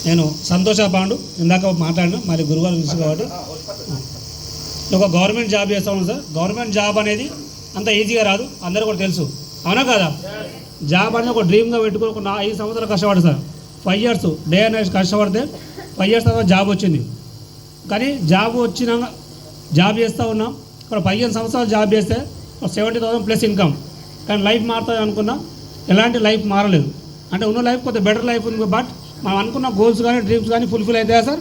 నేను సంతోష పాండు ఇందాక మాట్లాడినా మరి గురుగారు తెలుసు కాబట్టి ఒక గవర్నమెంట్ జాబ్ చేస్తా ఉన్నాను సార్. గవర్నమెంట్ జాబ్ అనేది అంత ఈజీగా రాదు, అందరూ కూడా తెలుసు, అవునా కదా? జాబ్ అనేది ఒక డ్రీమ్గా పెట్టుకుని ఒక 5 సంవత్సరాలు కష్టపడి sir, 5 years day and night కష్టపడితే 5 years తర్వాత జాబ్ వచ్చింది. కానీ జాబ్ వచ్చినాక జాబ్ చేస్తూ ఉన్నాం, ఇక్కడ 15 సంవత్సరాలు జాబ్ చేస్తే 70,000 ప్లస్ ఇన్కమ్. కానీ లైఫ్ మారుతుంది అనుకున్నా, ఎలాంటి లైఫ్ మారలేదు. అంటే ఉన్న లైఫ్ కొంత బెటర్ లైఫ్ ఉంది, బట్ మనం అనుకున్న గోల్స్ కానీ డ్రీమ్స్ కానీ ఫుల్ఫిల్ అవుతాయా సార్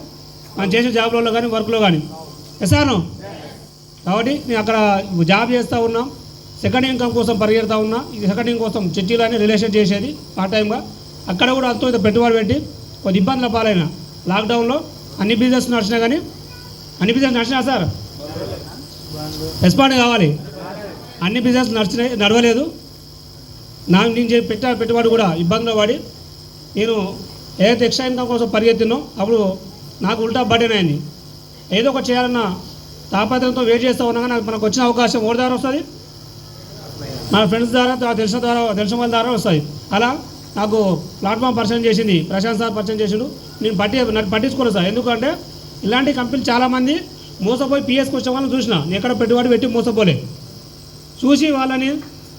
మనం చేసే జాబ్లలో కానీ వర్క్లో కానీ? ఎసాను. కాబట్టి నేను అక్కడ జాబ్ చేస్తూ ఉన్నాం, సెకండ్ ఇన్కమ్ కోసం పరిగెడతా ఉన్నా. ఇది సెకండ్ ఇన్కమ్ కోసం చిట్టీలని రిలేషన్ చేసేది పార్ట్ టైంగా. అక్కడ కూడా అంతో ఇంత పెట్టుబడి పెట్టి కొద్ది ఇబ్బందుల పాలైన లాక్డౌన్లో అన్ని బిజినెస్ నడిచినా కానీ అన్ని బిజినెస్ నడిచినా సార్ రెస్పాండ్ కావాలి. అన్ని బిజినెస్ నడవలేదు. నేను పెట్టుబడి కూడా ఇబ్బందులు పడి నేను ఏదైతే ఎక్స్ట్రా ఇన్కమ్ కోసం పరిగెత్తినో అప్పుడు నాకు ఉల్టా బర్డెన్ అయింది. ఏదో ఒకటి చేయాలన్న తాపత్రయంతో వెయిట్ చేస్తూ ఉన్నా కానీ మనకు వచ్చిన అవకాశం ఎవరి ద్వారా వస్తుంది? మన ఫ్రెండ్స్ ద్వారా, తెలిసిన వాళ్ళ ద్వారా వస్తుంది. అలా నాకు ప్లాట్ఫామ్ పరిచయం చేసింది ప్రశాంత్ సార్, పరిచయం చేసిండు. నేను పట్టించుకోలేదు సార్. ఎందుకంటే ఇలాంటి కంపెనీలు చాలామంది మోసపోయి పిఎస్కి వచ్చే వాళ్ళని చూసిన. నేను ఎక్కడ పెట్టుబడి పెట్టి మోసపోలే. చూసి వాళ్ళని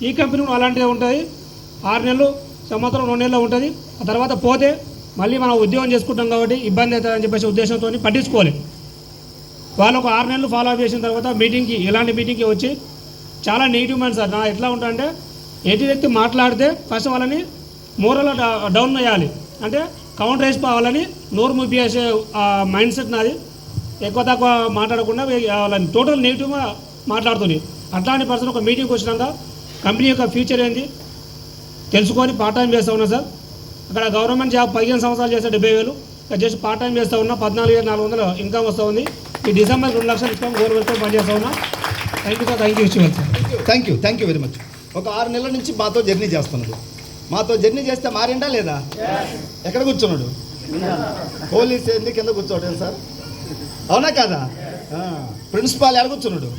ఈ కంపెనీ అలాంటిదే ఉంటుంది, 6 నెలలు సంవత్సరం 2 నెలలు ఉంటుంది. ఆ తర్వాత పోతే మళ్ళీ మనం ఉద్యోగం చేసుకుంటాం కాబట్టి ఇబ్బంది అవుతుందని చెప్పేసి ఉద్దేశంతో పట్టించుకోవాలి. వాళ్ళు ఒక 6 నెలలు ఫాలో అప్ చేసిన తర్వాత మీటింగ్కి, ఇలాంటి మీటింగ్కి వచ్చి చాలా నెగిటివ్ మైండ్ సార్. నా ఎట్లా ఉంటాయంటే ఎటు వ్యక్తి మాట్లాడితే ఫస్ట్ వాళ్ళని మోరల్ డౌన్ చేయాలి, అంటే కౌంటర్ వేసి వాళ్ళని నోరు ముప్పేసే మైండ్ సెట్ నాది. ఎక్కువ తక్కువ మాట్లాడకుండా వాళ్ళని టోటల్ నెగిటివ్గా మాట్లాడుతుంది. అట్లాంటి పర్సన్ ఒక మీటింగ్కి వచ్చినాక కంపెనీ యొక్క ఫ్యూచర్ ఏంది తెలుసుకొని పార్ట్ టైం చేస్తూ ఉన్నా సార్. అక్కడ గవర్నమెంట్ జాబ్ 15 సంవత్సరాలు చేస్తే 70,000, ఇక్కడ చేసి పార్ట్ టైం చేస్తూ ఉన్నా 14,400 ఇన్కమ్ వస్తూ ఉంది. ఈ డిసెంబర్ 2 లక్షలు ఇస్తాం, గవర్నమెంట్తో పనిచేస్తూ ఉన్నా. Thank you sir, thank you sir. Thank you very much. ఒక 6 నెలల నుంచి మాతో జర్నీ చేస్తున్నాడు. మాతో జర్నీ చేస్తే మారిండా లేదా? ఎక్కడ కూర్చున్నాడు? పోలీస్ ఏంది కింద కూర్చోడు సార్, అవునా కదా? ప్రిన్సిపాల్ ఎక్కడ కూర్చున్నాడు?